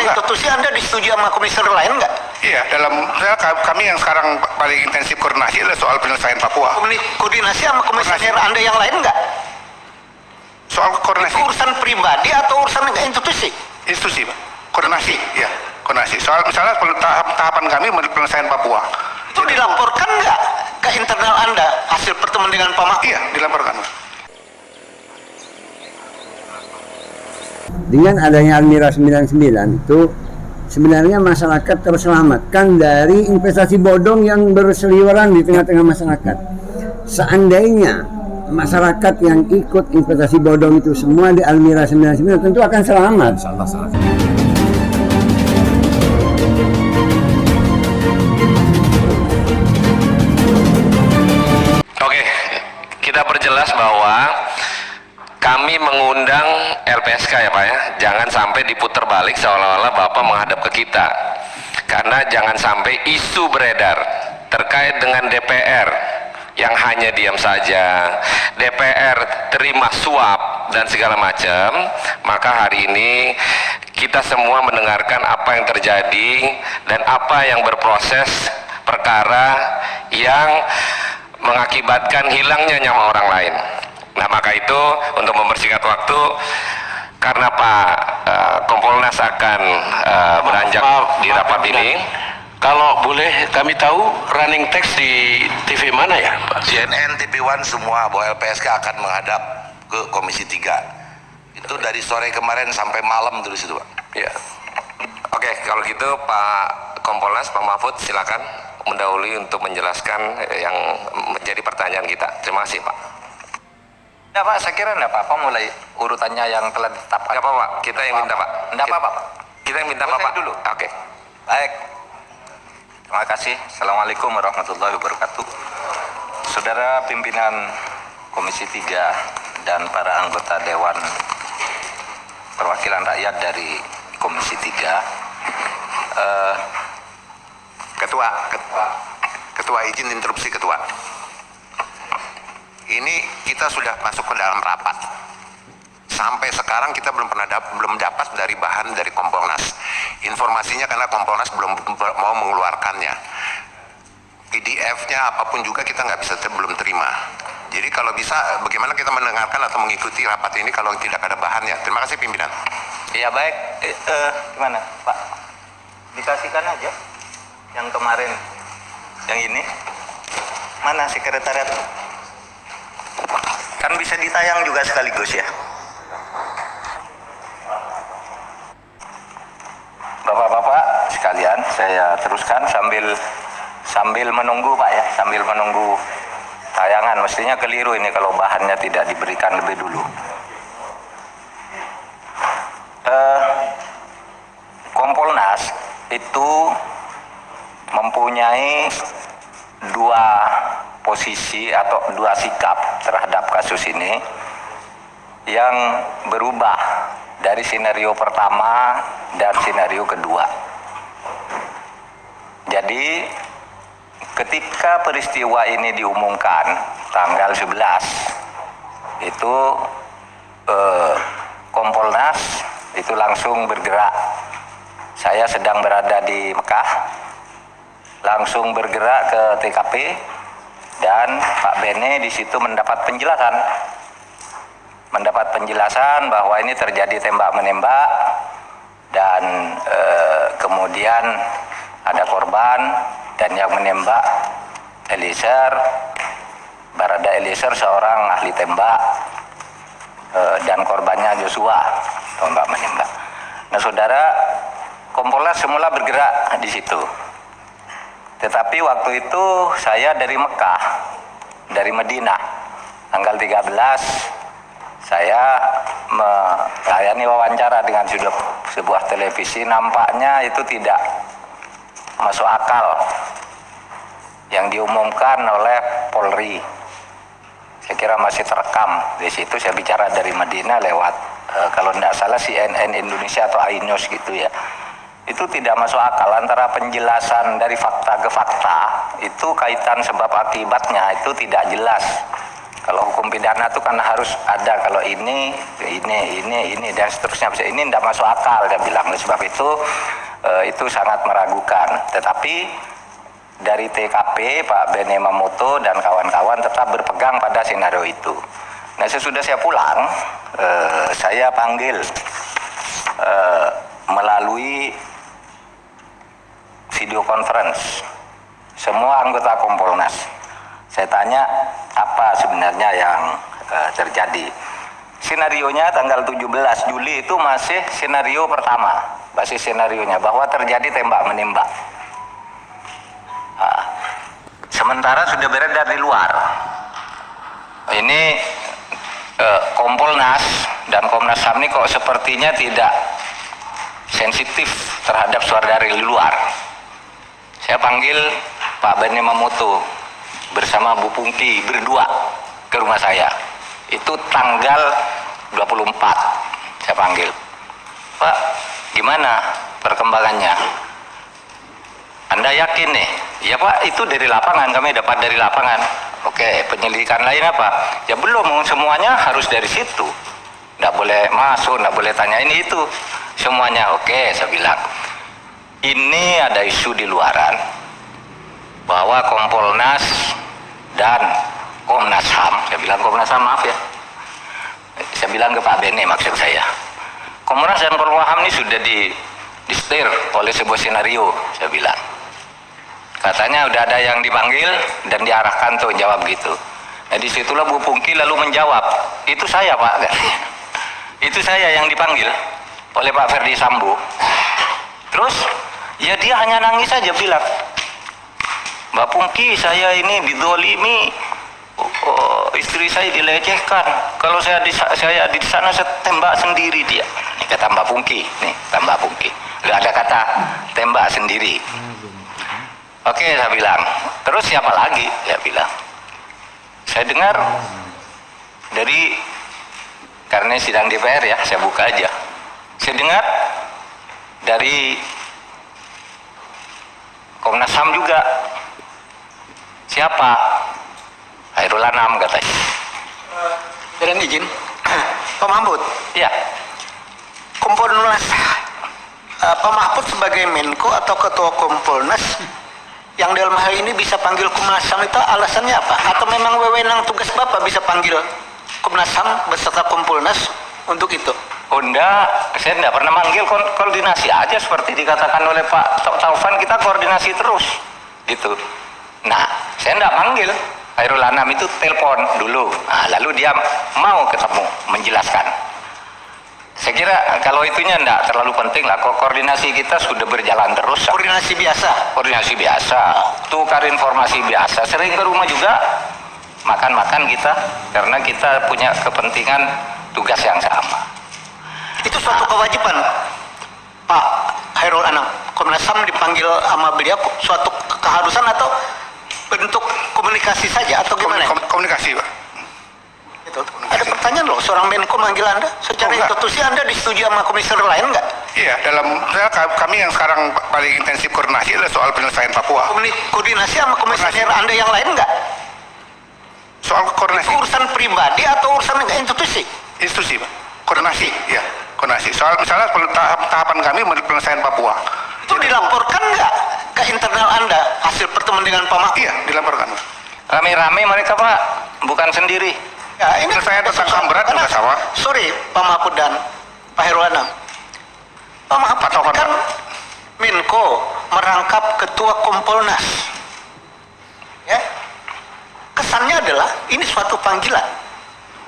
institusi Anda disetujui sama komisioner lain nggak? Iya, kami yang sekarang paling intensif koordinasi adalah soal penyelesaian Papua. Koordinasi sama komisioner Anda yang lain nggak? Soal koordinasi. Itu urusan pribadi atau urusan institusi? Institusi, Pak. Koordinasi, ya, koordinasi. Soal misalnya tahapan kami penyelesaian Papua. Itu dilaporkan nggak ke internal Anda hasil pertemuan dengan Pak Mahfud? Iya, dilaporkan. Dengan adanya Almira 99 itu sebenarnya masyarakat terselamatkan dari investasi bodong yang berseliweran di tengah-tengah masyarakat. Seandainya masyarakat yang ikut investasi bodong itu semua di Almira 99 tentu akan selamat. Oke, kita perjelas bahwa kami mengundang LPSK ya Pak ya, jangan sampai diputar balik seolah-olah Bapak menghadap ke kita, karena jangan sampai isu beredar terkait dengan DPR yang hanya diam saja, DPR terima suap dan segala macam. Maka hari ini kita semua mendengarkan apa yang terjadi dan apa yang berproses perkara yang mengakibatkan hilangnya nyawa orang lain. Nah, maka itu untuk mempersingkat waktu, karena Pak Kompolnas akan beranjak di rapat ini. Kalau boleh kami tahu running text di TV mana ya Pak? CNN, TV One semua bahwa LPSK akan menghadap ke Komisi 3. Itu dari sore kemarin sampai malam terus itu Pak. Ya. Oke, kalau gitu Pak Kompolnas, Pak Mahfud silakan mendahului untuk menjelaskan yang menjadi pertanyaan kita. Terima kasih Pak. Ya Pak, saya kira enggak apa-apa mulai urutannya yang telah ditetapkan. Enggak apa-apa, kita yang minta Pak. Enggak apa-apa Pak. Kita yang minta Pak dulu. Oke. Baik. Terima kasih. Assalamualaikum warahmatullahi wabarakatuh. Saudara pimpinan Komisi 3 dan para anggota Dewan Perwakilan Rakyat dari Komisi 3. Ketua izin interupsi Ketua. Ini kita sudah masuk ke dalam rapat. Sampai sekarang kita belum dapat dari bahan dari Kompolnas. Informasinya karena Kompolnas belum mau mengeluarkannya. PDF-nya apapun juga kita belum terima. Jadi kalau bisa bagaimana kita mendengarkan atau mengikuti rapat ini kalau tidak ada bahannya. Terima kasih pimpinan. Iya baik. Gimana Pak? Dikasihkan aja yang kemarin. Yang ini. Mana sekretariat? Kan bisa ditayang juga sekaligus ya. Bapak-bapak sekalian, saya teruskan sambil menunggu Pak ya, sambil menunggu tayangan. Mestinya keliru ini kalau bahannya tidak diberikan lebih dulu. Kompolnas itu mempunyai dua posisi atau dua sikap terhadap kasus ini yang berubah dari skenario pertama dan skenario kedua. Jadi ketika peristiwa ini diumumkan tanggal 11 itu Kompolnas itu langsung bergerak. Saya sedang berada di Mekah, langsung bergerak ke TKP dan Pak Bene di situ mendapat penjelasan bahwa ini terjadi tembak-menembak dan kemudian ada korban dan yang menembak Barada Eliezer seorang ahli tembak dan korbannya Joshua tembak menembak. Nah saudara, Kompolnas semula bergerak di situ. Tetapi waktu itu saya dari Mekah, dari Madinah, tanggal 13 saya melayani wawancara dengan sebuah televisi. Nampaknya itu tidak masuk akal yang diumumkan oleh Polri. Saya kira masih terekam di situ. Saya bicara dari Madinah lewat kalau tidak salah CNN Indonesia atau iNews gitu ya. Itu tidak masuk akal antara penjelasan dari fakta ke fakta, itu kaitan sebab akibatnya itu tidak jelas. Kalau hukum pidana itu kan harus ada kalau ini dan seterusnya. Ini tidak masuk akal, dia bilang. Oleh sebab itu sangat meragukan. Tetapi dari TKP Pak Beni Mamoto dan kawan-kawan tetap berpegang pada senario itu. Nah, sesudah saya pulang, saya panggil melalui video conference semua anggota Kompolnas. Saya tanya apa sebenarnya yang terjadi. Senarionya tanggal 17 Juli itu masih senario pertama, basis senarionya bahwa terjadi tembak menembak. Nah, sementara sudah beredar di luar. Ini Kompolnas dan Komnas HAM ini kok sepertinya tidak sensitif terhadap suara dari luar. Saya panggil Pak Beni Mamoto bersama Bu Pungki berdua ke rumah saya. Itu tanggal 24 saya panggil. Pak, gimana perkembangannya? Anda yakin nih? Ya Pak, itu dari lapangan, kami dapat dari lapangan. Oke, penyelidikan lain apa? Ya belum, semuanya harus dari situ. Nggak boleh masuk, nggak boleh tanya ini itu. Semuanya oke, saya bilang. Ini ada isu di luaran bahwa Kompolnas dan Komnas HAM, saya bilang Komnas HAM, maaf ya, saya bilang ke Pak Beni maksud saya, Komnas dan Komnas HAM ini sudah disetir oleh sebuah senario, saya bilang. Katanya udah ada yang dipanggil dan diarahkan tuh jawab gitu. Nah disitulah Bu Pungki lalu menjawab, itu saya Pak, itu saya yang dipanggil oleh Pak Ferdi Sambo. Terus ya dia hanya nangis saja bilang, Mbak Pungki, saya ini didolimi, istri saya dilecehkan. Kalau saya di sana saya tembak sendiri dia. Ini kata Mbak Pungki, nih Mbak Pungki. Nggak ada kata tembak sendiri. Oke, saya bilang. Terus siapa lagi? Saya bilang. Saya dengar dari, karena sidang DPR ya, saya buka aja. Saya dengar dari Komnas HAM juga. Siapa? Khairul Anam katanya. Dengan izin, Pak Mahfud. Ya. Kompolnas, Pak Mahfud sebagai Menko atau Ketua Kompolnas yang dalam hal ini bisa panggil Komnas HAM itu alasannya apa? Atau memang wewenang tugas Bapak bisa panggil Komnas HAM beserta Kompolnas untuk itu? Oh enggak, saya enggak pernah manggil, koordinasi aja seperti dikatakan oleh Pak Taufan, kita koordinasi terus gitu. Nah, saya enggak manggil, Khairul Anam itu telepon dulu, nah, lalu dia mau ketemu, menjelaskan. Saya kira kalau itunya enggak terlalu penting lah, koordinasi kita sudah berjalan terus. Koordinasi biasa? Koordinasi biasa, tukar informasi biasa, sering ke rumah juga, makan-makan kita, karena kita punya kepentingan tugas yang sama. Itu suatu kewajiban Pak Khairul Anam, Komnas HAM dipanggil sama beliau, suatu keharusan atau bentuk komunikasi saja atau gimana? Komunikasi Pak. Itu. Ada pertanyaan loh, seorang Menko manggil Anda secara institusi, Anda disetujui sama komisioner lain nggak? Iya, kami yang sekarang paling intensif koordinasi adalah soal penyelesaian Papua. Koordinasi sama komisioner Anda yang lain nggak? Soal koordinasi. Itu urusan pribadi atau urusan institusi? Institusi Pak. Koordinasi, ya. Koordinasi. Soal misalnya tahapan kami penyelesaian Papua. Itu dilaporkan nggak ke internal Anda hasil pertemuan dengan Pak Mahfud? Iya, dilaporkan. Rame-rame mereka Pak, bukan sendiri. Ya, ini saya tentang HAM berat juga sama. Sorry, Pak Mahfud dan Pak Khairul Anam. Pak Mahfud kan Menko merangkap Ketua Kompolnas. Ya, kesannya adalah ini suatu panggilan.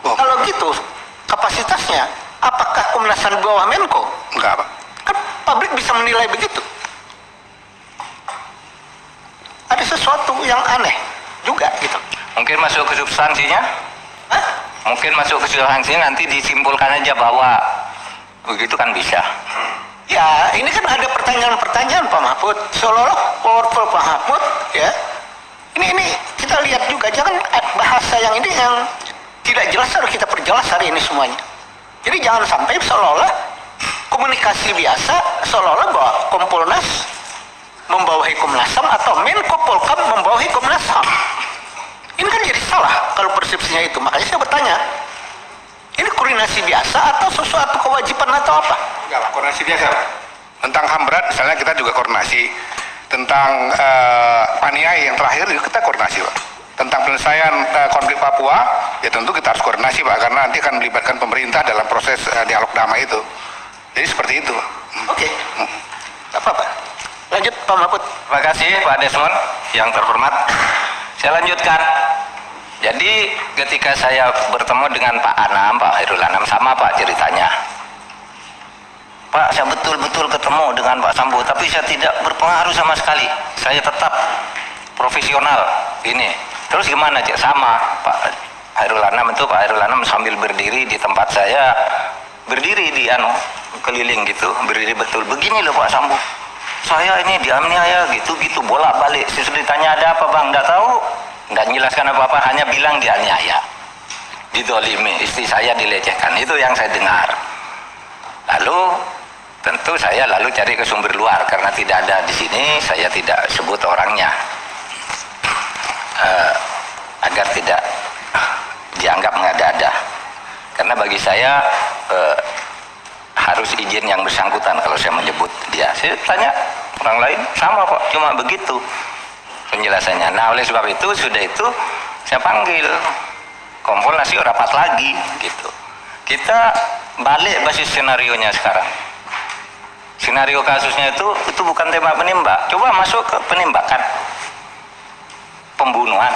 Oh. Kalau gitu, kapasitasnya apakah Komnas HAM di bawah Menko? Enggak Pak. Kan publik bisa menilai begitu. Ada sesuatu yang aneh juga gitu. Mungkin masuk ke substansinya? Hah? Mungkin masuk ke substansinya nanti disimpulkan aja bahwa begitu kan bisa. Ya, ini kan ada pertanyaan-pertanyaan Pak Mahfud. Seolah-olah powerful Pak Mahfud, ya. Ini kita lihat juga, jangan bahasa yang ini yang tidak jelas harus kita perjelas hari ini semuanya. Jadi jangan sampai seolah-olah komunikasi biasa, seolah-olah bahwa Kompolnas membawahi Komnas HAM atau Menko Polkam membawahi Komnas HAM. Ini kan jadi salah kalau persepsinya itu. Makanya saya bertanya, ini koordinasi biasa atau sesuatu kewajiban atau apa? Enggak lah, koordinasi biasa Pak. Tentang HAM berat misalnya kita juga koordinasi. Tentang Paniai yang terakhir juga kita koordinasi Pak. Tentang penyelesaian konflik Papua, ya tentu kita harus koordinasi Pak, karena nanti akan melibatkan pemerintah dalam proses dialog damai itu. Jadi seperti itu Pak. Oke, nggak apa-apa. Lanjut Pak Mahfud. Terima kasih Pak Desmond yang terhormat. Saya lanjutkan. Jadi ketika saya bertemu dengan Pak Anam, Pak Hairul Anam, sama Pak ceritanya. Pak, saya betul-betul ketemu dengan Pak Sambo, tapi saya tidak berpengaruh sama sekali. Saya tetap profesional ini. Terus gimana Cik? Sama Pak Hairul Anam itu, Pak Hairul Anam sambil berdiri di tempat saya, berdiri di keliling gitu, berdiri betul. Begini loh Pak Sambo, saya ini dianiaya gitu-gitu, bolak-balik. Sesudah ditanya ada apa Bang, nggak tahu, nggak menjelaskan apa-apa, hanya bilang dianiaya, didolimi, istri saya dilecehkan. Itu yang saya dengar. Lalu tentu saya lalu cari ke sumber luar, karena tidak ada di sini, saya tidak sebut orangnya, agar tidak dianggap mengada-ada. Karena bagi saya harus izin yang bersangkutan kalau saya menyebut dia. Saya tanya orang lain sama kok, cuma begitu penjelasannya. Nah oleh sebab itu sudah itu saya panggil Kompolnas rapat lagi gitu. Kita balik basis senarionya sekarang. Senario kasusnya itu bukan tembak penembak. Coba masuk ke penembakan, pembunuhan,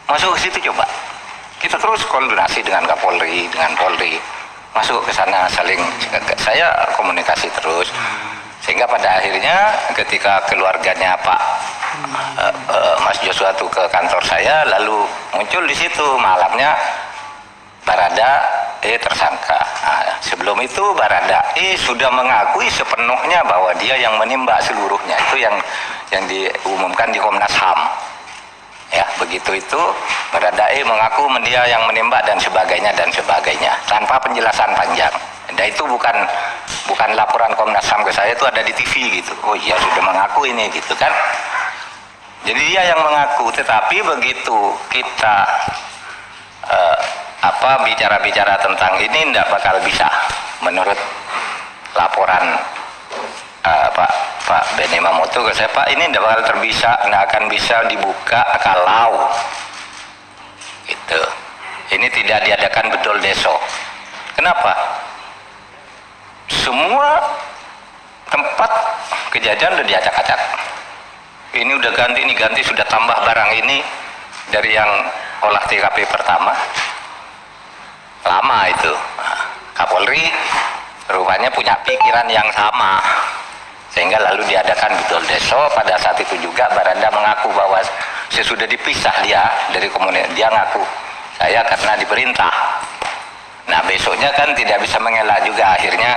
masuk ke situ coba. Kita terus koordinasi dengan Kapolri, dengan Polri, masuk ke sana, saling, saya komunikasi terus, sehingga pada akhirnya ketika keluarganya Pak Mas Joshua itu ke kantor saya, lalu muncul di situ malamnya Barada tersangka. Nah, sebelum itu Barada sudah mengakui sepenuhnya bahwa dia yang menembak seluruhnya. Itu yang diumumkan di Komnas HAM. Ya, begitu itu Barada mengaku dia yang menembak dan sebagainya tanpa penjelasan panjang. Dan itu bukan laporan Komnas HAM ke saya, itu ada di TV gitu. Oh iya sudah mengaku ini gitu kan. Jadi dia yang mengaku, tetapi begitu kita bicara-bicara tentang ini tidak bakal bisa menurut laporan Pak Beni Mamoto ke saya, Pak, ini tidak bakal tidak akan bisa dibuka kalau itu ini tidak diadakan betul deso. Kenapa? Semua tempat kejadian sudah diacak-acak. Ini udah ganti, ini ganti, sudah tambah barang ini dari yang olah TKP pertama. Lama itu. Kapolri rupanya punya pikiran yang sama, sehingga lalu diadakan betul deso. Pada saat itu juga Barada mengaku bahwa sesudah dipisah dia dari komunitas, dia ngaku saya karena diperintah. Nah besoknya kan tidak bisa mengelak juga, akhirnya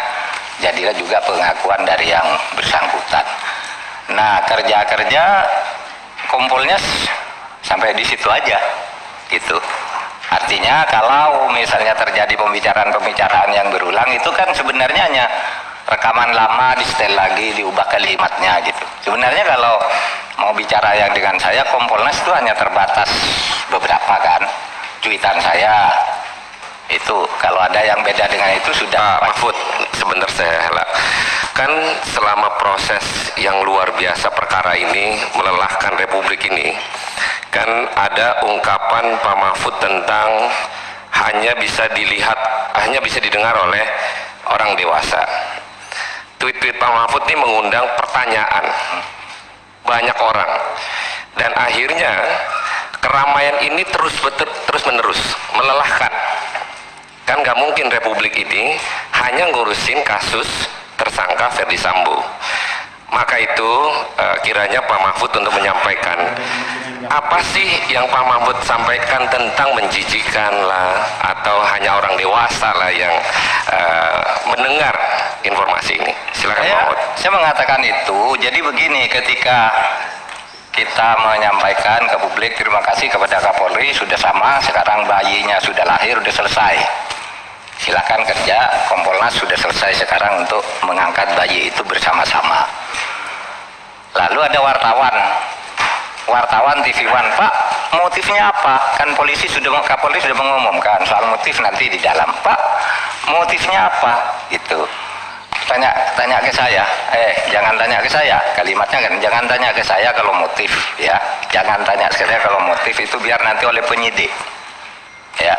jadilah juga pengakuan dari yang bersangkutan. Nah kerja Kompolnas sampai di situ aja gitu. Artinya kalau misalnya terjadi pembicaraan yang berulang, itu kan sebenarnya hanya rekaman lama di setel lagi, diubah kalimatnya gitu. Sebenarnya kalau mau bicara yang dengan saya, Kompolnas itu hanya terbatas beberapa kan, cuitan saya itu. Kalau ada yang beda dengan itu sudah. Mahfud, sebentar saya hela. Kan selama proses yang luar biasa perkara ini melelahkan Republik ini, kan ada ungkapan Pak Mahfud tentang hanya bisa didengar oleh orang dewasa. Tweet-tweet Pak Mahfud ini mengundang pertanyaan banyak orang, dan akhirnya keramaian ini terus menerus melelahkan. Kan nggak mungkin Republik ini hanya ngurusin kasus tersangka Ferdi Sambo. Maka itu kiranya Pak Mahfud untuk menyampaikan apa sih yang Pak Mahfud sampaikan tentang menjijikan lah, atau hanya orang dewasa lah yang mendengar informasi ini. Silakan Pak Mahfud. Saya mengatakan itu, jadi begini, ketika kita menyampaikan ke publik terima kasih kepada Kapolri, sudah sama, sekarang bayinya sudah lahir, sudah selesai, silakan kerja. Kompolnas sudah selesai sekarang untuk mengangkat bayi itu bersama-sama. Lalu ada wartawan wartawan TV One, Pak, motifnya apa? Kan Kapolri sudah mengumumkan soal motif nanti di dalam. Pak, motifnya apa? Gitu. Tanya ke saya. Jangan tanya ke saya. Kalimatnya kan, jangan tanya ke saya kalau motif, ya. Jangan tanya ke saya kalau motif, itu biar nanti oleh penyidik. Ya.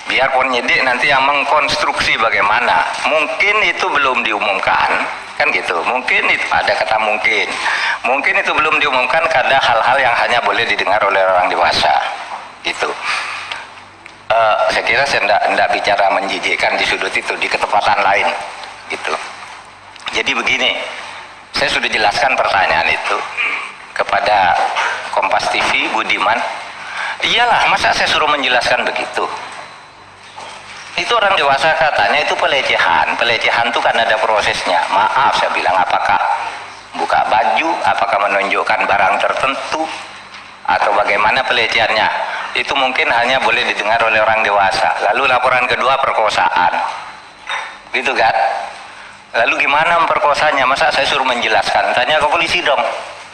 Biar penyidik nanti yang mengkonstruksi bagaimana. Mungkin itu belum diumumkan, kan gitu. Mungkin itu ada kata mungkin. Mungkin itu belum diumumkan karena hal-hal yang hanya boleh didengar oleh orang dewasa. Gitu. Saya kira saya tidak bicara menjijikkan di sudut itu, di ketepatan lain. Gitu. Jadi begini, saya sudah jelaskan pertanyaan itu kepada Kompas TV, Budiman. Iyalah, masa saya suruh menjelaskan begitu? Itu orang dewasa katanya itu pelecehan. Pelecehan itu kan ada prosesnya. Maaf, saya bilang, apakah buka baju, apakah menunjukkan barang tertentu, atau bagaimana pelecehannya? Itu mungkin hanya boleh didengar oleh orang dewasa. Lalu laporan kedua, perkosaan. Gitu kan? Lalu gimana memperkosanya? Masa saya suruh menjelaskan? Tanya ke polisi dong.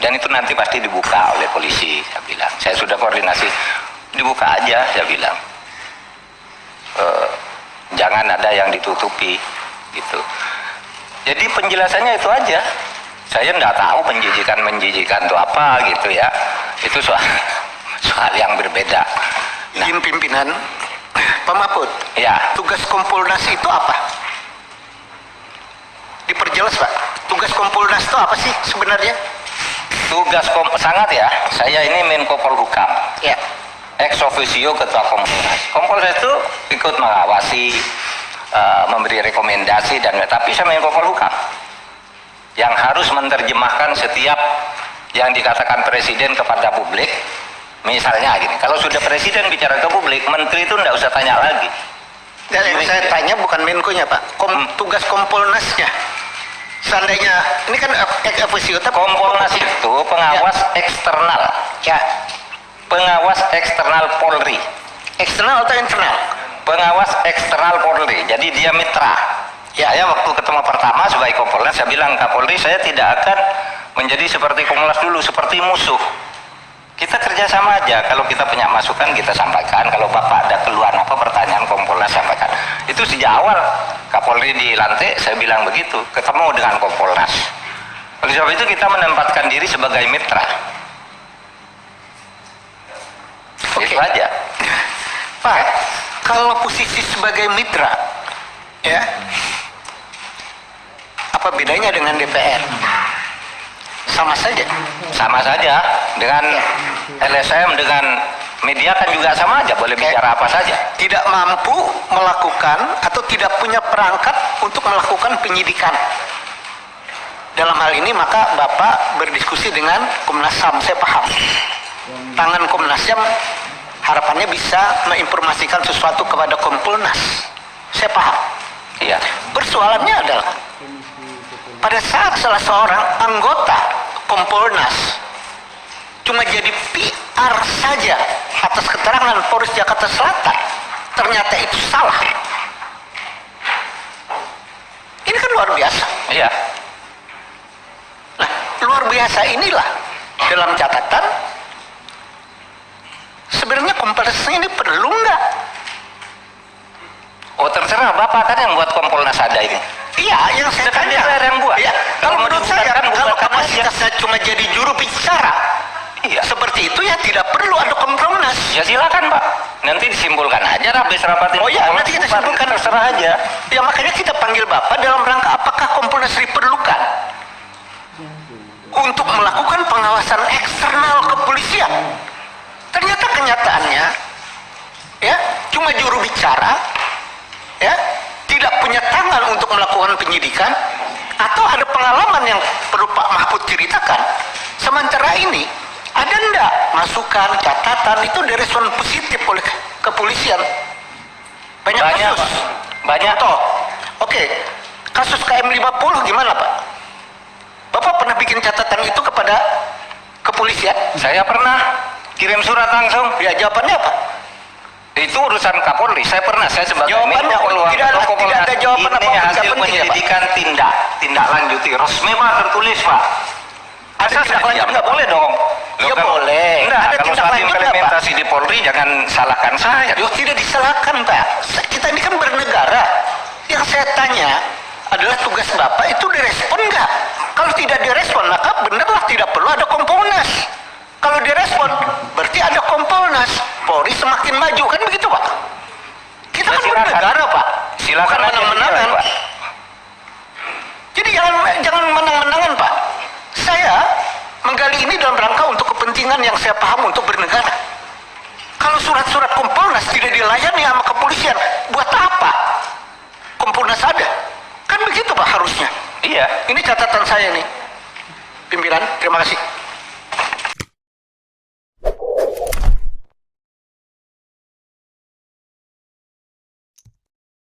Dan itu nanti pasti dibuka oleh polisi, saya bilang. Saya sudah koordinasi, dibuka aja, saya bilang. Jangan ada yang ditutupi, gitu. Jadi penjelasannya itu aja. Saya nggak tahu menjijikan itu apa, gitu ya. Itu soal yang berbeda. Nah, Izin pimpinan, Pak Mahfud, ya. tugas Kompolnas itu apa? Diperjelas, Pak. Tugas Kompolnas itu apa sih sebenarnya? Tugas sangat ya. Saya ini Menko Polhukam. Ya. Ex officio ketua Kompolnas. Kompolnas itu ikut mengawasi, memberi rekomendasi dan tapi saya Menko Polhukam yang harus menerjemahkan setiap yang dikatakan presiden kepada publik. Misalnya gini, kalau sudah presiden bicara ke publik, menteri itu tidak usah tanya lagi. Dan yang saya tanya bukan Menko-nya, Pak. Tugas Kompolnasnya. Seandainya ini kan ex officio, tapi Kompolnas itu pengawas eksternal. ya, Pengawas eksternal Polri. eksternal atau internal? Pengawas eksternal Polri. Jadi dia mitra. Ya, saya waktu ketemu pertama sebagai Kompolnas, saya bilang, Kapolri, saya tidak akan menjadi seperti Kompolnas dulu, seperti musuh. Kita kerjasama aja. Kalau kita punya masukan kita sampaikan. Kalau Bapak ada keluhan apa pertanyaan Kompolnas sampaikan. Itu sejak awal Kapolri dilantik saya bilang begitu. Ketemu dengan Kompolnas. Oleh sebab itu kita menempatkan diri sebagai mitra. Itu aja. Pak, kalau posisi sebagai mitra, ya, apa bedanya dengan DPR? Sama saja. Sama saja dengan LSM, dengan media kan juga sama aja, boleh bicara apa saja. Tidak mampu melakukan atau tidak punya perangkat untuk melakukan penyidikan. Dalam hal ini maka Bapak berdiskusi dengan Komnas HAM, saya paham. Tangan Komnas HAM harapannya bisa menginformasikan sesuatu kepada Kompolnas. Saya paham. Iya. Persoalannya adalah pada saat salah seorang anggota Kompolnas cuma jadi PR saja atas keterangan Polres Jakarta Selatan, ternyata itu salah. Ini kan luar biasa. Iya. Nah, luar biasa inilah dalam catatan sebenarnya Kompolnasnya ini perlu nggak? Oh, terserah Bapak kan yang buat Kompolnas ada ini. Iya, yang saya Kan tanya. DPR yang buat. Ya, kalau menurut saya, kalau bukan kapasitasnya cuma jadi juru bicara, Iya. seperti itu ya tidak perlu ada Kompolnas. Ya silakan Pak. Nanti disimpulkan aja habis rapat ini. Oh ya, nanti kita simpulkan. Terserah aja. Ya makanya kita panggil Bapak dalam rangka apakah Kompolnas diperlukan untuk melakukan pengawasan eksternal kepolisian. Ternyata kenyataannya, ya, cuma juru bicara, ya, tidak punya tangan untuk melakukan penyidikan, atau ada pengalaman yang perlu Pak Mahfud ceritakan. Sementara ini ada enggak masukan, catatan itu direspon positif oleh kepolisian? Banyak kasus. Pak. Banyak. Contoh, oke, kasus KM50 gimana Pak? Bapak pernah bikin catatan itu kepada kepolisian? Saya pernah kirim surat langsung. Ya, jawabannya apa? Itu urusan Kapolri. Saya pernah, saya sebagai Jawabannya tidak ada jawaban ini apa-apa, hasil tidak penting, ya, Pak? penyidikan tindak lanjuti resmi Pak, tertulis Pak. Ada tindak lanjut nggak boleh dong. Loh, Ya kalau- boleh. Enggak, Ada kalau tindak soal lanjut nggak, Pak? implementasi di Polri jangan salahkan saya. Yo, tidak disalahkan, Pak. Kita ini kan bernegara. Yang saya tanya adalah tugas Bapak itu direspon nggak? Kalau tidak direspon, maka benarlah tidak perlu ada Kompolnas. Kalau direspon, berarti ada Kompolnas. Polri semakin maju, kan begitu, Pak? Kita Ya, kan silakan. bernegara, Pak. Silakan Bukan aja menang-menangan. dinilai, Pak. Jadi jangan menang-menangan, Pak. Saya menggali ini dalam rangka untuk kepentingan yang saya paham untuk bernegara. Kalau surat-surat Kompolnas tidak dilayani sama kepolisian, buat apa Kompolnas ada? Kan begitu, Pak, harusnya. Iya. Ini catatan saya nih. Pimpinan, terima kasih.